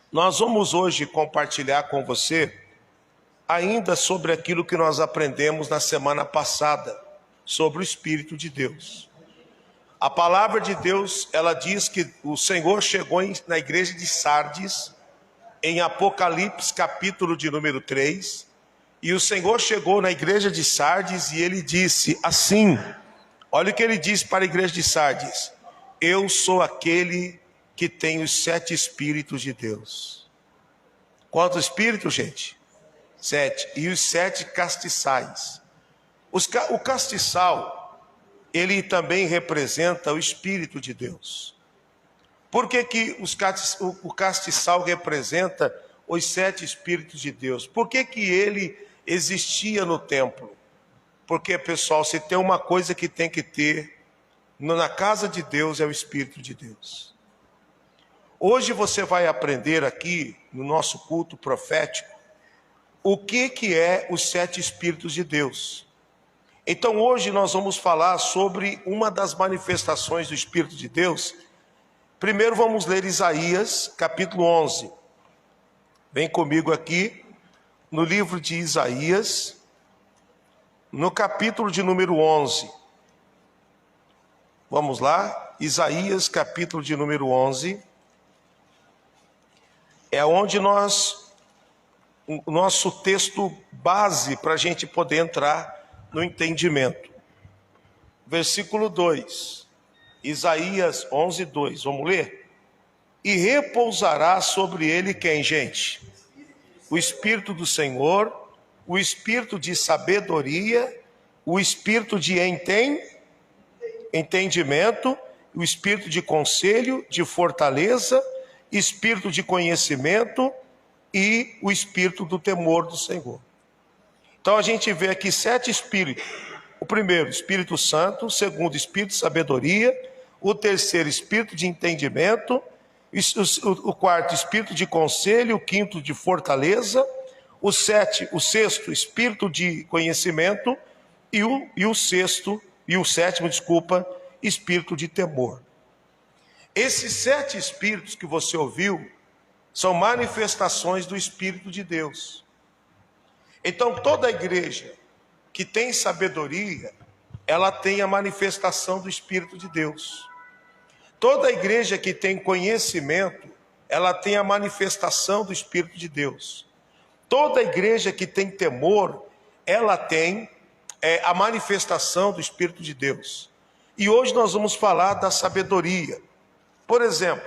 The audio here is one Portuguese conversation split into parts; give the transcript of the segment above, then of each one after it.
Nós vamos hoje compartilhar com você ainda sobre aquilo que nós aprendemos na semana passada, sobre o Espírito de Deus. A palavra de Deus, ela diz que o Senhor chegou na igreja de Sardes, em Apocalipse capítulo de número 3, e o Senhor chegou na igreja de Sardes e ele disse assim, olha o que ele disse para a igreja de Sardes: eu sou aquele que tem os 7 Espíritos de Deus. Quantos Espíritos, gente? 7. E os 7 castiçais. O castiçal, ele também representa o Espírito de Deus. Por que o castiçal representa os 7 Espíritos de Deus? Por que ele existia no templo? Porque, pessoal, se tem uma coisa que tem que ter na casa de Deus, é o Espírito de Deus. Hoje você vai aprender aqui, no nosso culto profético, o que é os 7 Espíritos de Deus. Então hoje nós vamos falar sobre uma das manifestações do Espírito de Deus. Primeiro vamos ler Isaías, capítulo 11. Vem comigo aqui, no livro de Isaías, no capítulo de número 11. Vamos lá, Isaías, capítulo de número 11. É onde o nosso texto base para a gente poder entrar no entendimento. Versículo 2, Isaías 11, 2, vamos ler? E repousará sobre ele quem, gente? O Espírito do Senhor, o Espírito de sabedoria, o Espírito de entendimento, o Espírito de conselho, de fortaleza, Espírito de conhecimento e o Espírito do temor do Senhor. Então a gente vê aqui 7 Espíritos. O primeiro, Espírito Santo. O segundo, Espírito de sabedoria. O terceiro, Espírito de entendimento. O quarto, Espírito de conselho. O quinto, de fortaleza. O sexto, Espírito de conhecimento. E o sétimo, Espírito de temor. Esses 7 Espíritos que você ouviu são manifestações do Espírito de Deus. Então toda igreja que tem sabedoria, ela tem a manifestação do Espírito de Deus. Toda igreja que tem conhecimento, ela tem a manifestação do Espírito de Deus. Toda igreja que tem temor, ela tem a manifestação do Espírito de Deus. E hoje nós vamos falar da sabedoria. Por exemplo,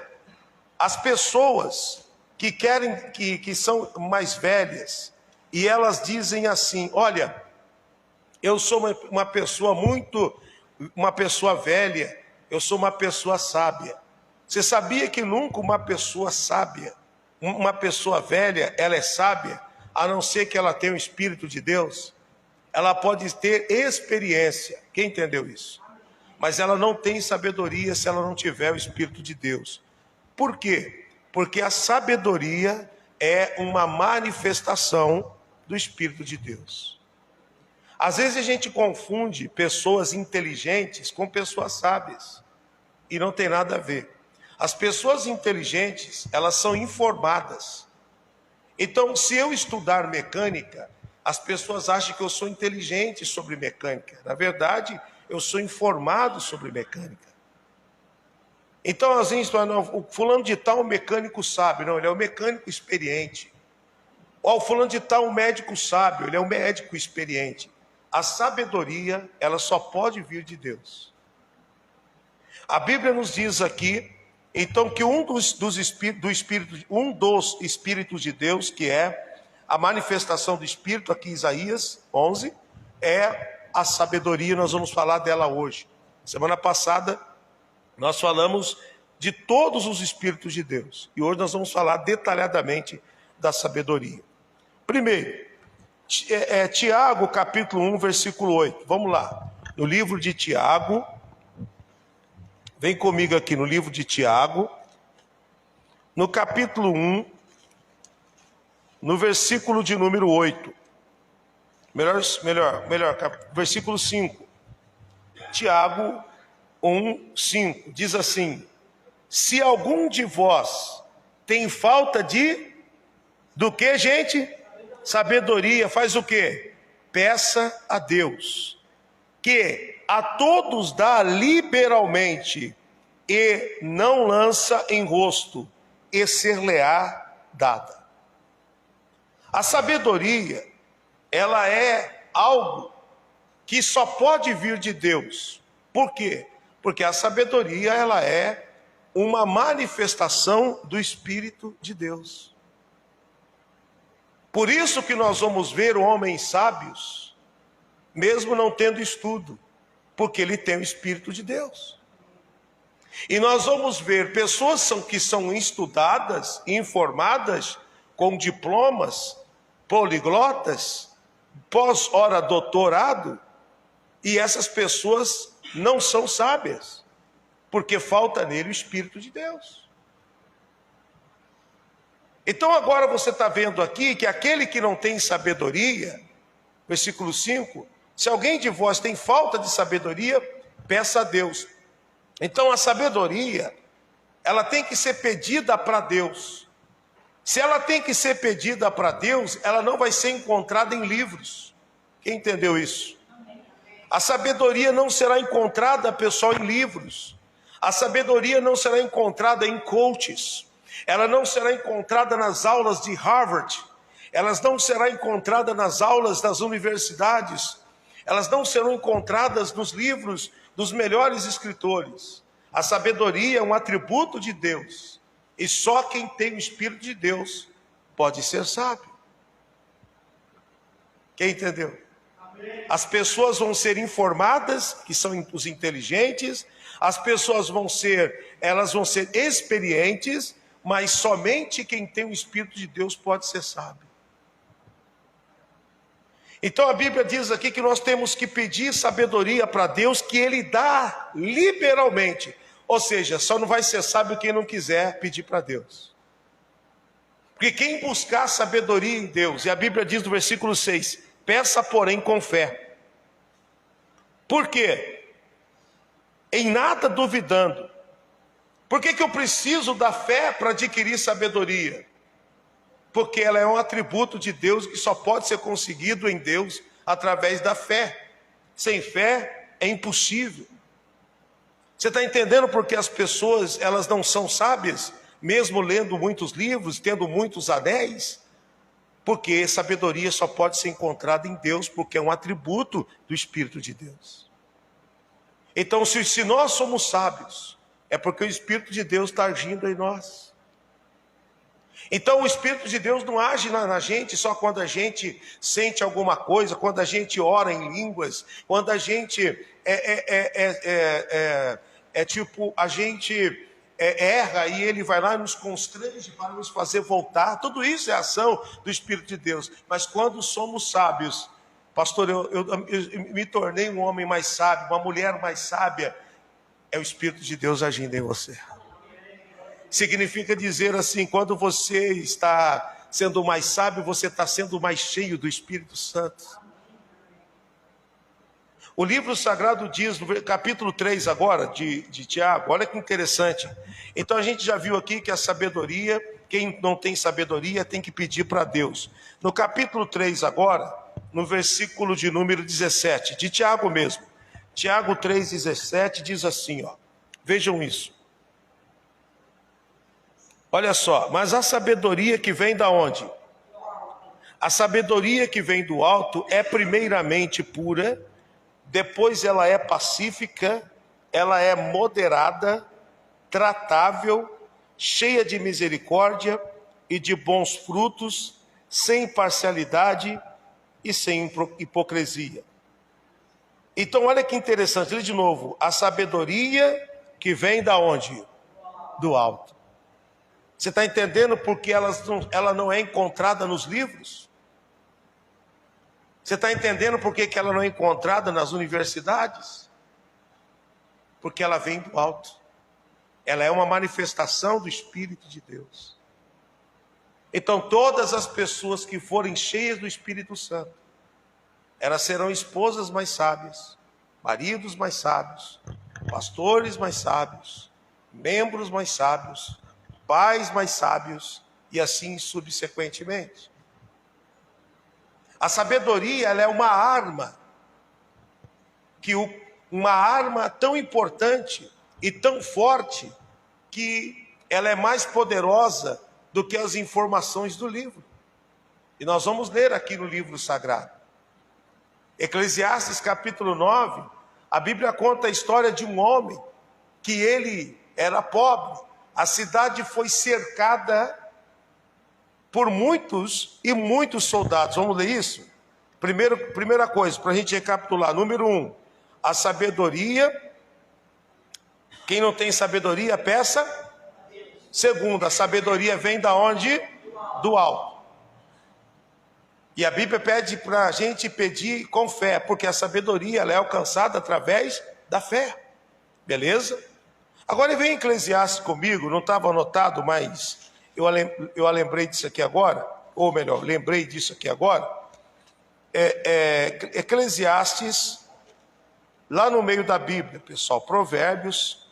as pessoas que são mais velhas, e elas dizem assim: olha, eu sou uma pessoa velha, eu sou uma pessoa sábia. Você sabia que nunca uma pessoa sábia, uma pessoa velha, ela é sábia, a não ser que ela tenha o Espírito de Deus? Ela pode ter experiência, quem entendeu isso? Mas ela não tem sabedoria se ela não tiver o Espírito de Deus. Por quê? Porque a sabedoria é uma manifestação do Espírito de Deus. Às vezes a gente confunde pessoas inteligentes com pessoas sábias. E não tem nada a ver. As pessoas inteligentes, elas são informadas. Então, se eu estudar mecânica, as pessoas acham que eu sou inteligente sobre mecânica. Na verdade, eu sou informado sobre mecânica. Então, às vezes, o fulano de tal, o mecânico sábio. Não, ele é o mecânico experiente. Ou o fulano de tal, o médico sábio. Ele é o médico experiente. A sabedoria, ela só pode vir de Deus. A Bíblia nos diz aqui, então, que um dos Espíritos de Deus, que é a manifestação do Espírito, aqui em Isaías 11, é a sabedoria. Nós vamos falar dela hoje. Semana passada nós falamos de todos os Espíritos de Deus. E hoje nós vamos falar detalhadamente da sabedoria. Primeiro, Tiago capítulo 1, versículo 8. Vamos lá. No livro de Tiago, vem comigo aqui no livro de Tiago, no capítulo 1, no versículo de número 8. Melhor, versículo 5. Tiago 1, 5, diz assim: se algum de vós tem falta do que, gente? Sabedoria. Faz o quê? Peça a Deus, que a todos dá liberalmente, e não lança em rosto, e ser-lhe-á dada. A sabedoria, ela é algo que só pode vir de Deus. Por quê? Porque a sabedoria, ela é uma manifestação do Espírito de Deus. Por isso que nós vamos ver homens sábios, mesmo não tendo estudo, porque ele tem o Espírito de Deus. E nós vamos ver pessoas que são estudadas, informadas, com diplomas, poliglotas, pós-hora doutorado, e essas pessoas não são sábias, porque falta nele o Espírito de Deus. Então agora você está vendo aqui que aquele que não tem sabedoria, versículo 5, se alguém de vós tem falta de sabedoria, peça a Deus. Então a sabedoria, ela tem que ser pedida para Deus. Se ela tem que ser pedida para Deus, ela não vai ser encontrada em livros. Quem entendeu isso? A sabedoria não será encontrada, pessoal, em livros. A sabedoria não será encontrada em coaches. Ela não será encontrada nas aulas de Harvard. Elas não serão encontradas nas aulas das universidades. Elas não serão encontradas nos livros dos melhores escritores. A sabedoria é um atributo de Deus. E só quem tem o Espírito de Deus pode ser sábio. Quem entendeu? As pessoas vão ser informadas, que são os inteligentes. As pessoas elas vão ser experientes, mas somente quem tem o Espírito de Deus pode ser sábio. Então a Bíblia diz aqui que nós temos que pedir sabedoria para Deus, que Ele dá liberalmente. Ou seja, só não vai ser sábio quem não quiser pedir para Deus. Porque quem buscar sabedoria em Deus, e a Bíblia diz no versículo 6, peça porém com fé. Por quê? Em nada duvidando. Por que eu preciso da fé para adquirir sabedoria? Porque ela é um atributo de Deus que só pode ser conseguido em Deus através da fé. Sem fé é impossível. Você está entendendo por que as pessoas elas não são sábias, mesmo lendo muitos livros, tendo muitos anéis? Porque sabedoria só pode ser encontrada em Deus, porque é um atributo do Espírito de Deus. Então, se nós somos sábios, é porque o Espírito de Deus está agindo em nós. Então o Espírito de Deus não age na gente só quando a gente sente alguma coisa, quando a gente ora em línguas, quando a gente a gente erra e Ele vai lá e nos constrange para nos fazer voltar. Tudo isso é ação do Espírito de Deus. Mas quando somos sábios, pastor, eu me tornei um homem mais sábio, uma mulher mais sábia, é o Espírito de Deus agindo em você. Significa dizer assim, quando você está sendo mais sábio, você está sendo mais cheio do Espírito Santo. O livro sagrado diz, no capítulo 3 agora, de Tiago, olha que interessante. Então a gente já viu aqui que a sabedoria, quem não tem sabedoria tem que pedir para Deus. No capítulo 3 agora, no versículo de número 17, de Tiago mesmo. Tiago 3,17 diz assim, ó, vejam isso. Olha só, mas a sabedoria que vem da onde? A sabedoria que vem do alto é primeiramente pura, depois ela é pacífica, ela é moderada, tratável, cheia de misericórdia e de bons frutos, sem parcialidade e sem hipocrisia. Então olha que interessante, lê de novo, a sabedoria que vem da onde? Do alto. Você está entendendo porque ela não é encontrada nos livros? Você está entendendo por que ela não é encontrada nas universidades? Porque ela vem do alto. Ela é uma manifestação do Espírito de Deus. Então todas as pessoas que forem cheias do Espírito Santo, elas serão esposas mais sábias, maridos mais sábios, pastores mais sábios, membros mais sábios, pais mais sábios, e assim subsequentemente. A sabedoria, ela é uma arma, uma arma tão importante e tão forte, que ela é mais poderosa do que as informações do livro. E nós vamos ler aqui no livro sagrado. Eclesiastes capítulo 9, a Bíblia conta a história de um homem que ele era pobre. A cidade foi cercada por muitos e muitos soldados. Vamos ler isso? Primeira coisa, para a gente recapitular. Número 1, a sabedoria. Quem não tem sabedoria, peça. Segundo, a sabedoria vem da onde? Do alto. E a Bíblia pede para a gente pedir com fé, porque a sabedoria ela é alcançada através da fé. Beleza? Agora vem Eclesiastes comigo, não estava anotado, mas eu lembrei disso aqui agora, ou melhor, lembrei disso aqui agora. Eclesiastes, lá no meio da Bíblia, pessoal, Provérbios,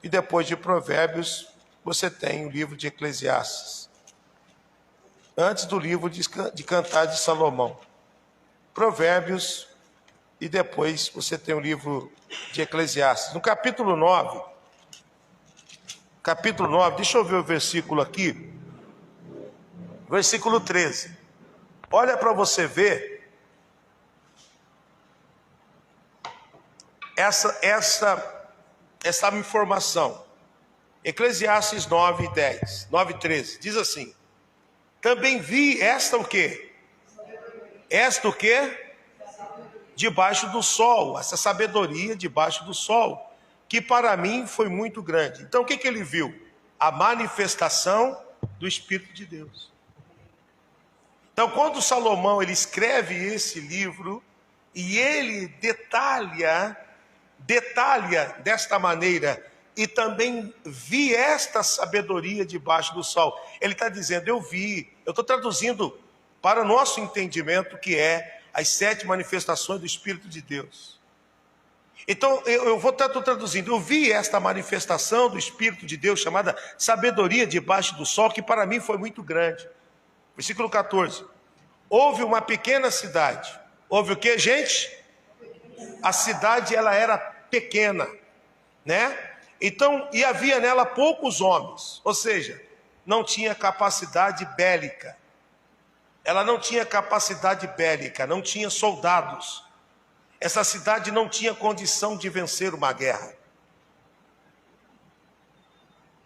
e depois de Provérbios, você tem o livro de Eclesiastes. Antes do livro de Cantares de Salomão. Provérbios, e depois você tem o livro de Eclesiastes. No capítulo 9, deixa eu ver o versículo aqui, versículo 13. Olha para você ver essa informação. Eclesiastes 9:10, 9:13, diz assim: também vi esta o quê? Esta o quê? Debaixo do sol, essa sabedoria debaixo do sol, que para mim foi muito grande. Então o que ele viu? A manifestação do Espírito de Deus. Então quando Salomão ele escreve esse livro, e ele detalha desta maneira, e também vi esta sabedoria debaixo do sol. Ele está dizendo, eu estou traduzindo para o nosso entendimento, que é as 7 manifestações do Espírito de Deus. Então, eu vou estar traduzindo, eu vi esta manifestação do Espírito de Deus, chamada sabedoria debaixo do sol, que para mim foi muito grande. Versículo 14. Houve uma pequena cidade. Houve o que, gente? A cidade, ela era pequena, né? Então, e havia nela poucos homens, ou seja, não tinha capacidade bélica. Ela não tinha capacidade bélica, não tinha soldados. Essa cidade não tinha condição de vencer uma guerra.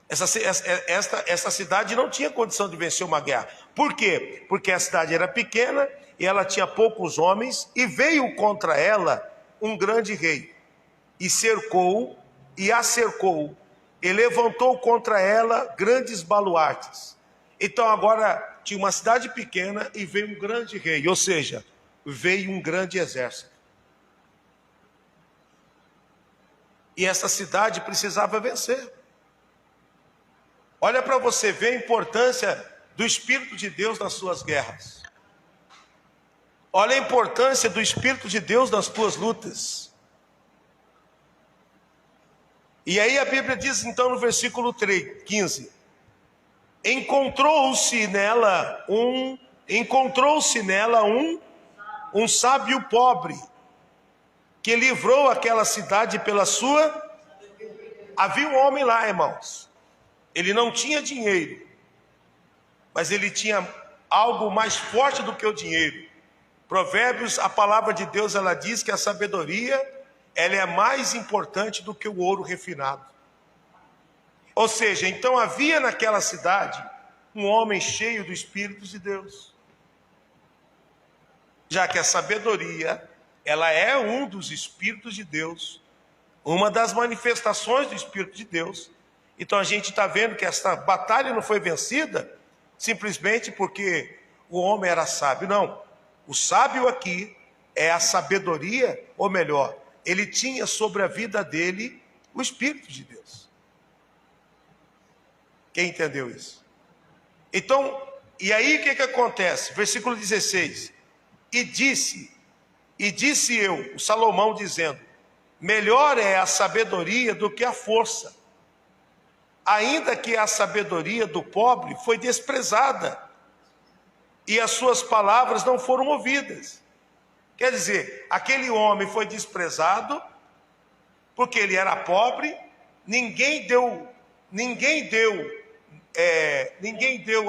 Essa cidade não tinha condição de vencer uma guerra. Por quê? Porque a cidade era pequena e ela tinha poucos homens, e veio contra ela um grande rei, e cercou e a cercou, e levantou contra ela grandes baluartes. Então agora tinha uma cidade pequena e veio um grande rei, ou seja, veio um grande exército. E essa cidade precisava vencer. Olha para você ver a importância do Espírito de Deus nas suas guerras. Olha a importância do Espírito de Deus nas tuas lutas. E aí a Bíblia diz então no versículo 15: encontrou-se nela um sábio pobre, que livrou aquela cidade pela sua. Havia um homem lá, irmãos. Ele não tinha dinheiro, mas ele tinha algo mais forte do que o dinheiro. Provérbios, a palavra de Deus, ela diz que a sabedoria, ela é mais importante do que o ouro refinado. Ou seja, então havia naquela cidade um homem cheio do Espírito de Deus. Já que a sabedoria, ela é um dos Espíritos de Deus, uma das manifestações do Espírito de Deus. Então a gente está vendo que essa batalha não foi vencida simplesmente porque o homem era sábio. Não, o sábio aqui é a sabedoria, ou melhor, ele tinha sobre a vida dele o Espírito de Deus. Quem entendeu isso? Então, e aí o que acontece? Versículo 16. E disse eu, o Salomão dizendo, melhor é a sabedoria do que a força, ainda que a sabedoria do pobre foi desprezada e as suas palavras não foram ouvidas. Quer dizer, aquele homem foi desprezado porque ele era pobre, ninguém deu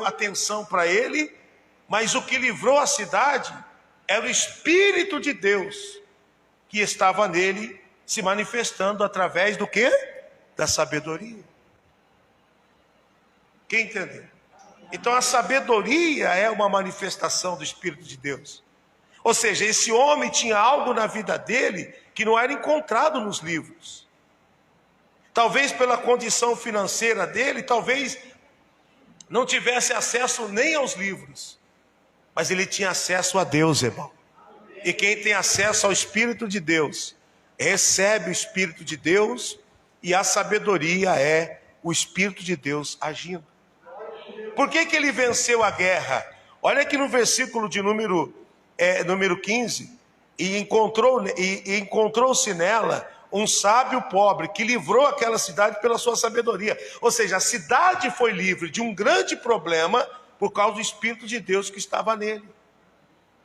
atenção para ele, mas o que livrou a cidade era o Espírito de Deus que estava nele, se manifestando através do quê? Da sabedoria. Quem entendeu? Então a sabedoria é uma manifestação do Espírito de Deus. Ou seja, esse homem tinha algo na vida dele que não era encontrado nos livros. Talvez pela condição financeira dele, talvez não tivesse acesso nem aos livros. Mas ele tinha acesso a Deus, irmão. E quem tem acesso ao Espírito de Deus, recebe o Espírito de Deus, e a sabedoria é o Espírito de Deus agindo. Por que ele venceu a guerra? Olha aqui no versículo de número 15, e encontrou-se nela um sábio pobre que livrou aquela cidade pela sua sabedoria. Ou seja, a cidade foi livre de um grande problema por causa do Espírito de Deus que estava nele.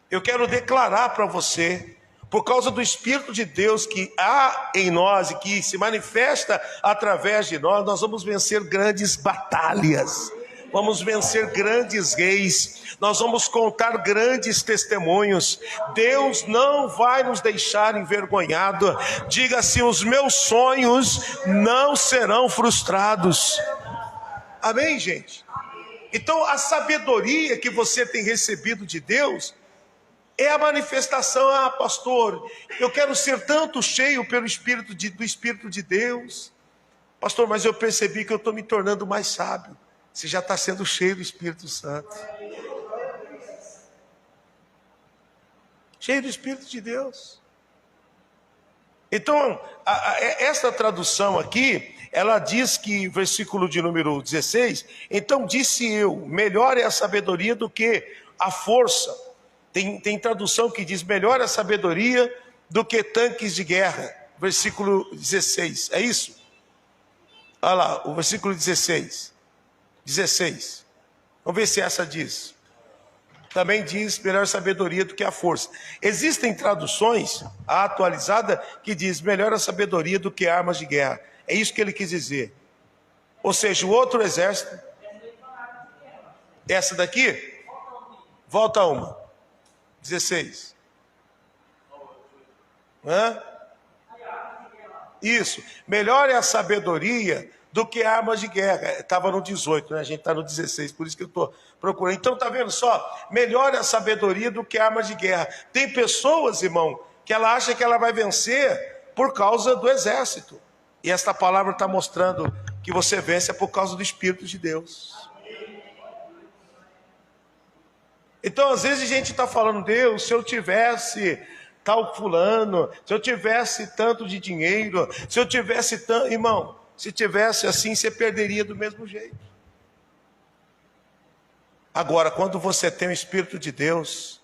Eu quero declarar para você, por causa do Espírito de Deus que há em nós e que se manifesta através de nós, nós vamos vencer grandes batalhas. Vamos vencer grandes reis, nós vamos contar grandes testemunhos. Deus não vai nos deixar envergonhado. Diga assim: os meus sonhos não serão frustrados. Amém, gente? Então a sabedoria que você tem recebido de Deus é a manifestação. Ah, pastor, eu quero ser tanto cheio pelo do Espírito de Deus. Pastor, mas eu percebi que eu estou me tornando mais sábio. Você já está sendo cheio do Espírito Santo. Cheio do Espírito de Deus. Então, essa tradução aqui, ela diz que, versículo de número 16, então disse eu, melhor é a sabedoria do que a força. Tem tradução que diz, melhor é a sabedoria do que tanques de guerra. Versículo 16, é isso? Olha lá, o versículo 16. Vamos ver se essa diz. Também diz melhor sabedoria do que a força. Existem traduções, a atualizada, que diz melhor a sabedoria do que armas de guerra. É isso que ele quis dizer. Ou seja, o outro exército. Essa daqui? Volta uma. 16. Isso. Melhor é a sabedoria do que armas de guerra. Estava no 18, né? A gente está no 16, por isso que eu estou procurando. Então, está vendo só? Melhor é a sabedoria do que armas de guerra. Tem pessoas, irmão, que ela acha que ela vai vencer por causa do exército. E esta palavra está mostrando que você vence por causa do Espírito de Deus. Então, às vezes a gente está falando, Deus, se eu tivesse tal fulano, se eu tivesse tanto de dinheiro, se eu tivesse tanto... Irmão, se tivesse assim, você perderia do mesmo jeito. Agora, quando você tem o Espírito de Deus,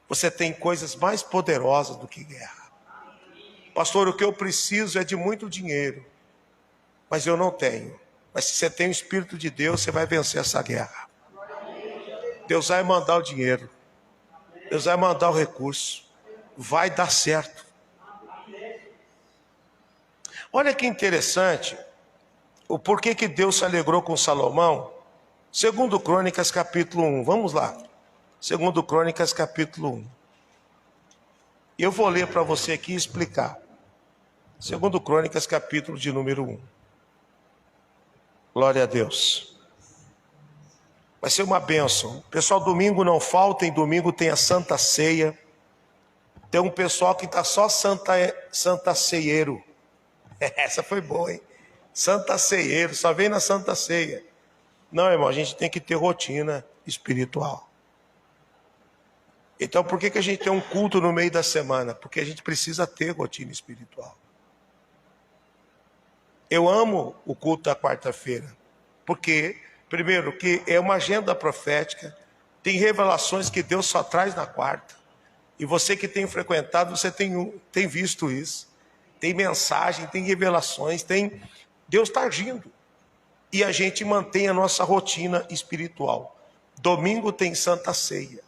você tem coisas mais poderosas do que guerra. Pastor, o que eu preciso é de muito dinheiro, mas eu não tenho. Mas se você tem o Espírito de Deus, você vai vencer essa guerra. Deus vai mandar o dinheiro. Deus vai mandar o recurso. Vai dar certo. Olha que interessante. O porquê que Deus se alegrou com Salomão? 2 Crônicas capítulo 1. Vamos lá. 2 Crônicas capítulo 1. E eu vou ler para você aqui e explicar. 2 Crônicas capítulo de número 1. Glória a Deus. Vai ser uma bênção. Pessoal, domingo não falta, em domingo tem a Santa Ceia. Tem um pessoal que está só Santa Ceieiro. Essa foi boa, hein? Santa Ceieiro, só vem na Santa Ceia. Não, irmão, a gente tem que ter rotina espiritual. Então, por que a gente tem um culto no meio da semana? Porque a gente precisa ter rotina espiritual. Eu amo o culto da quarta-feira. Porque, primeiro, que é uma agenda profética. Tem revelações que Deus só traz na quarta. E você que tem frequentado, você tem visto isso. Tem mensagem, tem revelações, Deus está agindo. e a gente mantém a nossa rotina espiritual. Domingo tem Santa Ceia,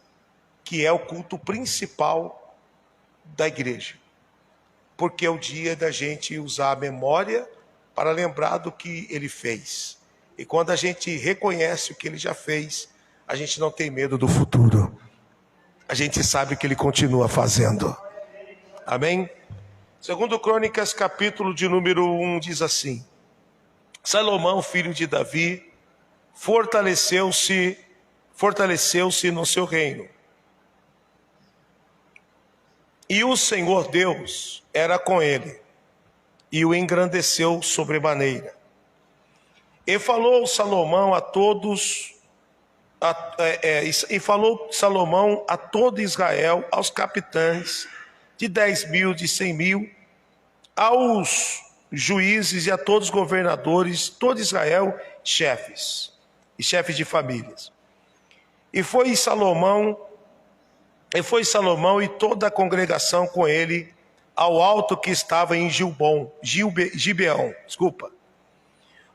que é o culto principal da igreja, porque é o dia da gente usar a memória para lembrar do que ele fez. E quando a gente reconhece o que ele já fez, a gente não tem medo do futuro. A gente sabe que ele continua fazendo. Amém? Segundo Crônicas, capítulo de número 1, diz assim: Salomão, filho de Davi, fortaleceu-se no seu reino. E o Senhor Deus era com ele, e o engrandeceu sobremaneira. E falou Salomão a todos, Salomão a todo Israel, aos capitães de 10.000, de 100.000, aos juízes e a todos os governadores, todo Israel, chefes de famílias. E foi Salomão e toda a congregação com ele ao alto que estava em Gibeão,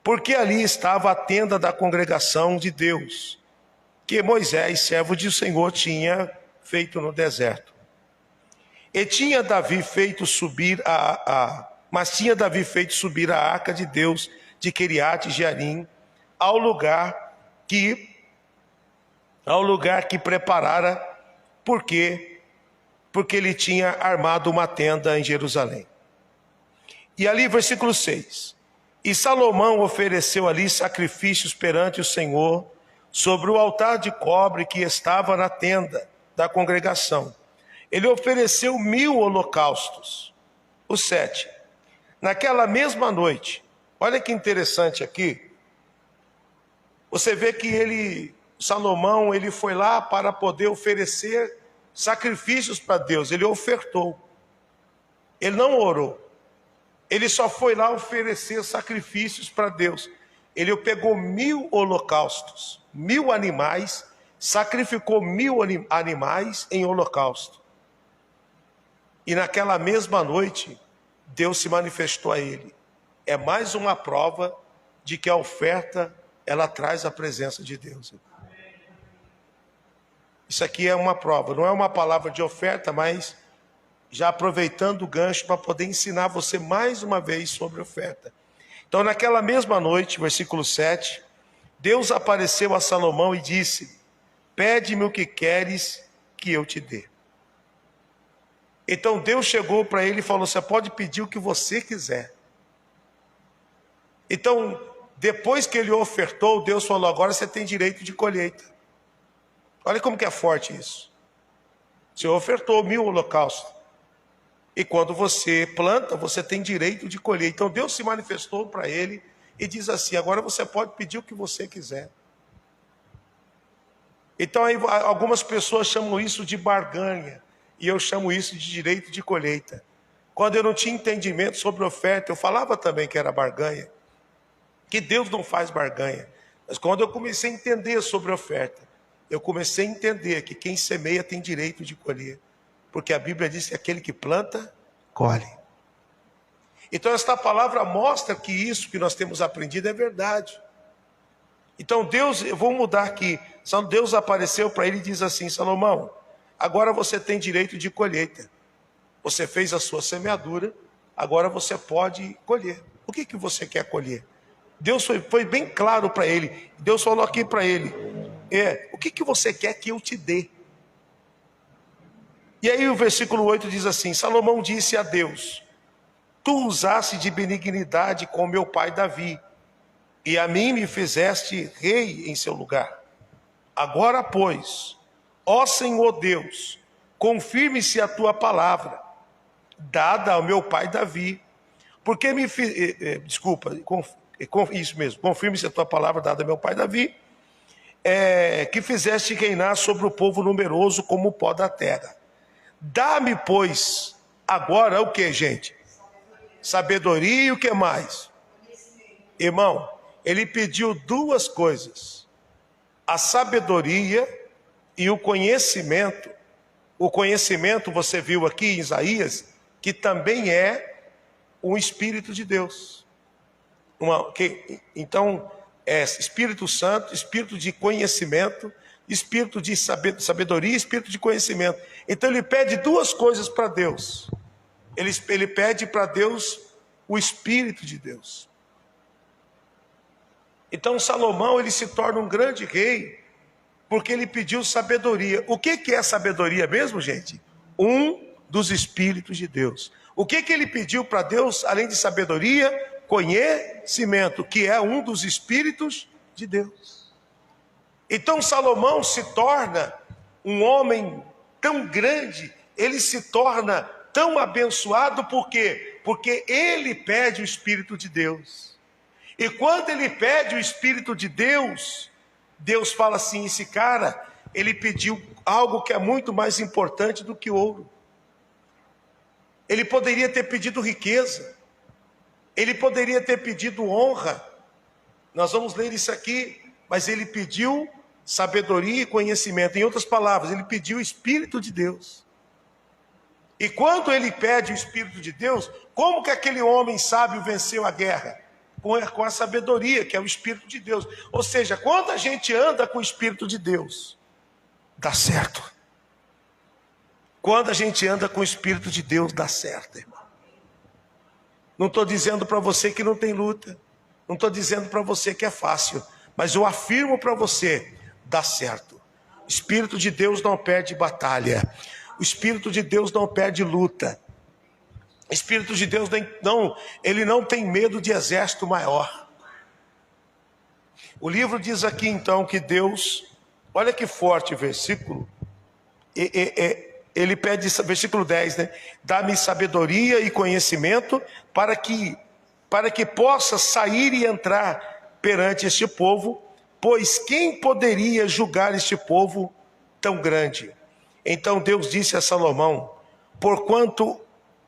porque ali estava a tenda da congregação de Deus, que Moisés, servo do Senhor, tinha feito no deserto. E tinha Davi feito subir a arca de Deus de Quiriate Jearim ao lugar que preparara, porque ele tinha armado uma tenda em Jerusalém. E ali, versículo 6. E Salomão ofereceu ali sacrifícios perante o Senhor sobre o altar de cobre que estava na tenda da congregação. Ele ofereceu 1.000 holocaustos. O 7. Naquela mesma noite, olha que interessante aqui, você vê que Salomão, ele foi lá para poder oferecer sacrifícios para Deus. Ele ofertou. Ele não orou. Ele só foi lá oferecer sacrifícios para Deus. Ele pegou 1.000 holocaustos, 1.000 animais, sacrificou 1.000 animais em holocausto. E naquela mesma noite, Deus se manifestou a ele. É mais uma prova de que a oferta, ela traz a presença de Deus. Isso aqui é uma prova, não é uma palavra de oferta, mas já aproveitando o gancho para poder ensinar você mais uma vez sobre oferta. Então, naquela mesma noite, versículo 7, Deus apareceu a Salomão e disse: pede-me o que queres que eu te dê. Então Deus chegou para ele e falou: você pode pedir o que você quiser. Então, depois que ele ofertou, Deus falou: agora você tem direito de colheita. Olha como que é forte isso. Você ofertou 1.000 holocaustos. E quando você planta, você tem direito de colher. Então Deus se manifestou para ele e diz assim: agora você pode pedir o que você quiser. Então aí, algumas pessoas chamam isso de barganha. E eu chamo isso de direito de colheita. Quando eu não tinha entendimento sobre oferta, eu falava também que era barganha. Que Deus não faz barganha. Mas quando eu comecei a entender sobre oferta, eu comecei a entender que quem semeia tem direito de colher. Porque a Bíblia diz que aquele que planta, colhe. Então esta palavra mostra que isso que nós temos aprendido é verdade. Então Deus, eu vou mudar aqui. Deus apareceu para ele e diz assim: Salomão, agora você tem direito de colheita. Você fez a sua semeadura, agora você pode colher. O que você quer colher? Deus foi bem claro para ele. Deus falou aqui para ele: o que você quer que eu te dê? E aí o versículo 8 diz assim: Salomão disse a Deus: tu usaste de benignidade com meu pai Davi, e a mim me fizeste rei em seu lugar. Agora, pois, ó Senhor Deus, confirme-se a tua palavra, dada ao meu pai Davi, porque me confirme-se a tua palavra dada ao meu pai Davi, que fizeste reinar sobre o povo numeroso como o pó da terra. Dá-me, pois, agora o que, gente? Sabedoria e o que mais? Irmão, ele pediu duas coisas: a sabedoria e o conhecimento. O conhecimento, você viu aqui em Isaías, que também é um Espírito de Deus. Então, é Espírito Santo, espírito de conhecimento, espírito de sabedoria, espírito de conhecimento. Então ele pede duas coisas para Deus. Ele pede para Deus o Espírito de Deus. Então Salomão, ele se torna um grande rei porque ele pediu sabedoria. O que é sabedoria mesmo, gente? Um dos Espíritos de Deus. O que ele pediu para Deus, além de sabedoria? Conhecimento, que é um dos Espíritos de Deus. Então Salomão se torna um homem tão grande, ele se torna tão abençoado, por quê? Porque ele pede o Espírito de Deus. E quando ele pede o Espírito de Deus, Deus fala assim: esse cara, ele pediu algo que é muito mais importante do que ouro. Ele poderia ter pedido riqueza, ele poderia ter pedido honra. Nós vamos ler isso aqui, mas ele pediu sabedoria e conhecimento. Em outras palavras, ele pediu o Espírito de Deus. E quando ele pede o Espírito de Deus, como que aquele homem sábio venceu a guerra? Com a sabedoria, que é o Espírito de Deus. Ou seja, quando a gente anda com o Espírito de Deus, dá certo. Quando a gente anda com o Espírito de Deus, dá certo, irmão. Não estou dizendo para você que não tem luta, não estou dizendo para você que é fácil, mas eu afirmo para você, dá certo. O Espírito de Deus não perde batalha, o Espírito de Deus não perde luta. O Espírito de Deus ele não tem medo de exército maior. O livro diz aqui então que Deus, olha que forte o versículo, ele pede, versículo 10, né? Dá-me sabedoria e conhecimento para que possa sair e entrar perante este povo, pois quem poderia julgar este povo tão grande? Então Deus disse a Salomão: porquanto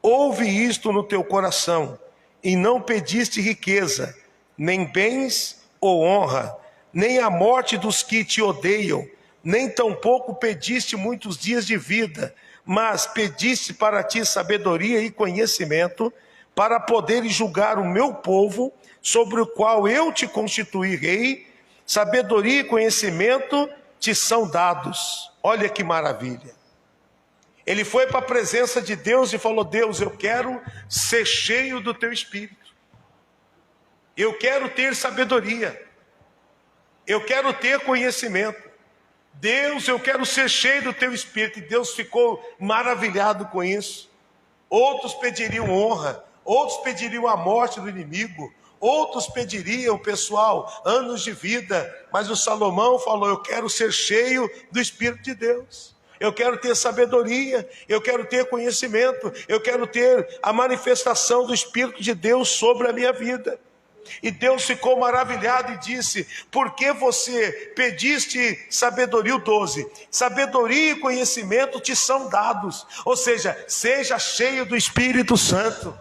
ouve isto no teu coração, e não pediste riqueza, nem bens ou honra, nem a morte dos que te odeiam, nem tampouco pediste muitos dias de vida, mas pediste para ti sabedoria e conhecimento, para poderes julgar o meu povo, sobre o qual eu te constituí rei. Sabedoria e conhecimento te são dados. Olha que maravilha. Ele foi para a presença de Deus e falou: Deus, eu quero ser cheio do teu Espírito. Eu quero ter sabedoria. Eu quero ter conhecimento. Deus, eu quero ser cheio do teu Espírito. E Deus ficou maravilhado com isso. Outros pediriam honra, outros pediriam a morte do inimigo, outros pediriam, pessoal, anos de vida. Mas o Salomão falou: eu quero ser cheio do Espírito de Deus. Eu quero ter sabedoria, eu quero ter conhecimento, eu quero ter a manifestação do Espírito de Deus sobre a minha vida. E Deus ficou maravilhado e disse: por que você pediste sabedoria? O 12, sabedoria e conhecimento te são dados. Ou seja, seja cheio do Espírito Santo.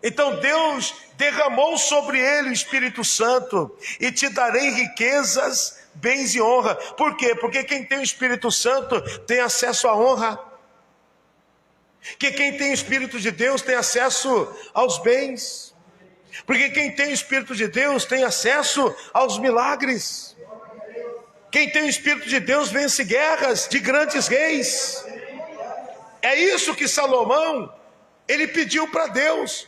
Então Deus derramou sobre ele o Espírito Santo: e te darei riquezas, bens e honra. Por quê? Porque quem tem o Espírito Santo tem acesso à honra. Que quem tem o Espírito de Deus tem acesso aos bens. Porque quem tem o Espírito de Deus tem acesso aos milagres. Quem tem o Espírito de Deus vence guerras de grandes reis. É isso que Salomão, ele pediu para Deus.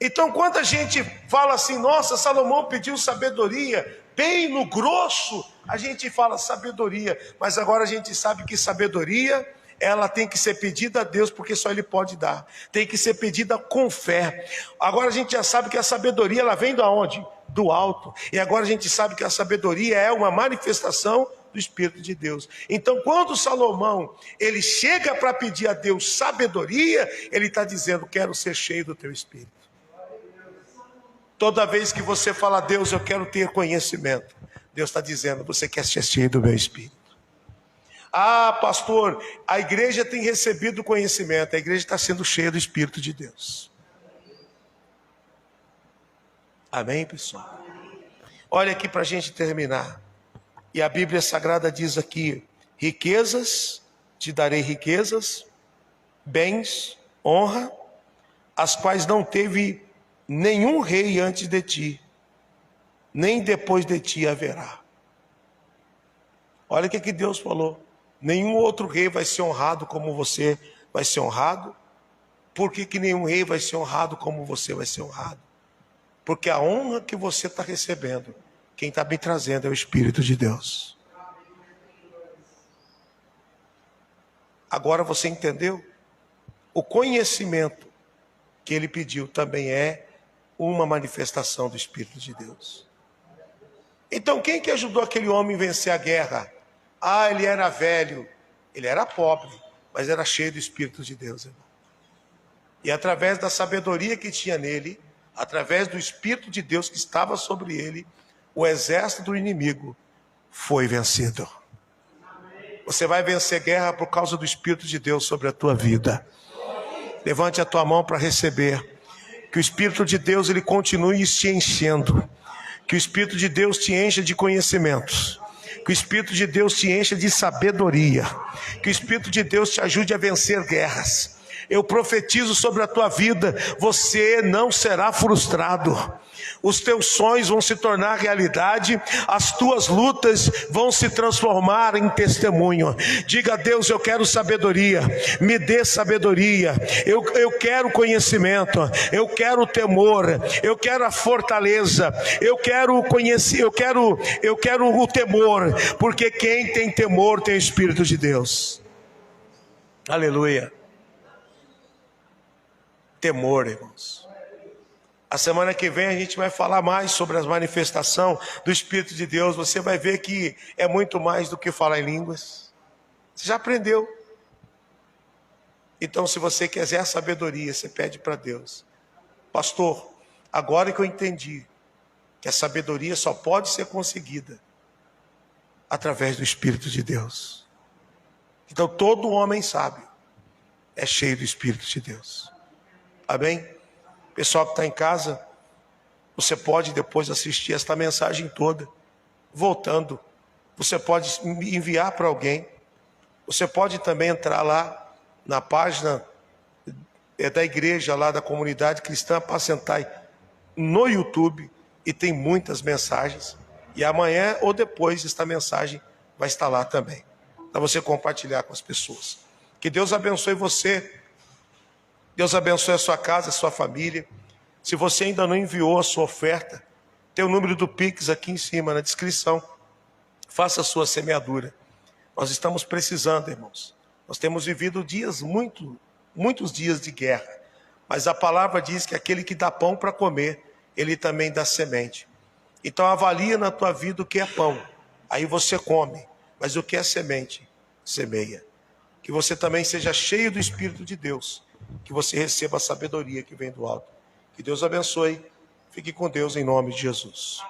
Então quando a gente fala assim: nossa, Salomão pediu sabedoria, bem no grosso, a gente fala sabedoria. Mas agora a gente sabe que sabedoria, ela tem que ser pedida a Deus, porque só Ele pode dar. Tem que ser pedida com fé. Agora a gente já sabe que a sabedoria, ela vem de onde? Do alto. E agora a gente sabe que a sabedoria é uma manifestação do Espírito de Deus. Então quando Salomão, ele chega para pedir a Deus sabedoria, ele está dizendo: quero ser cheio do teu Espírito. Toda vez que você fala: a Deus, eu quero ter conhecimento, Deus está dizendo: você quer ser cheio do meu Espírito. Ah, pastor, a igreja tem recebido conhecimento, a igreja está sendo cheia do Espírito de Deus. Amém, pessoal? Olha aqui para a gente terminar. E a Bíblia Sagrada diz aqui: riquezas, te darei riquezas, bens, honra, as quais não teve nenhum rei antes de ti, nem depois de ti haverá. Olha o que Deus falou. Nenhum outro rei vai ser honrado como você vai ser honrado. Por que nenhum rei vai ser honrado como você vai ser honrado? Porque a honra que você está recebendo, quem está me trazendo é o Espírito de Deus. Agora você entendeu? O conhecimento que ele pediu também é uma manifestação do Espírito de Deus. Então quem que ajudou aquele homem a vencer a guerra? Ah, ele era velho, ele era pobre, mas era cheio do Espírito de Deus, irmão. E através da sabedoria que tinha nele, através do Espírito de Deus que estava sobre ele, o exército do inimigo foi vencido. Você vai vencer guerra por causa do Espírito de Deus sobre a tua vida. Levante a tua mão para receber. Que o Espírito de Deus ele continue te enchendo. Que o Espírito de Deus te encha de conhecimentos. Que o Espírito de Deus te encha de sabedoria. Que o Espírito de Deus te ajude a vencer guerras. Eu profetizo sobre a tua vida, você não será frustrado. Os teus sonhos vão se tornar realidade, as tuas lutas vão se transformar em testemunho. Diga a Deus, eu quero sabedoria, me dê sabedoria, eu quero conhecimento, eu quero temor, eu quero a fortaleza, eu quero conhecer, eu quero o temor, porque quem tem temor tem o Espírito de Deus. Aleluia. Temor, irmãos. A semana que vem a gente vai falar mais sobre a manifestação do Espírito de Deus. Você vai ver que é muito mais do que falar em línguas. Você já aprendeu. Então, se você quiser sabedoria, você pede para Deus. Pastor, agora que eu entendi que a sabedoria só pode ser conseguida através do Espírito de Deus. Então, todo homem sábio é cheio do Espírito de Deus. Amém? Pessoal que está em casa, você pode depois assistir esta mensagem toda, voltando. Você pode enviar para alguém. Você pode também entrar lá na página da igreja, lá da comunidade cristã Apacentai, no YouTube, e tem muitas mensagens. E amanhã ou depois esta mensagem vai estar lá também, para você compartilhar com as pessoas. Que Deus abençoe você. Deus abençoe a sua casa, a sua família. Se você ainda não enviou a sua oferta, tem o número do Pix aqui em cima, na descrição. Faça a sua semeadura. Nós estamos precisando, irmãos. Nós temos vivido muitos dias de guerra. Mas a palavra diz que aquele que dá pão para comer, ele também dá semente. Então avalia na tua vida o que é pão. Aí você come. Mas o que é semente? Semeia. Que você também seja cheio do Espírito de Deus. Que você receba a sabedoria que vem do alto. Que Deus abençoe. Fique com Deus em nome de Jesus.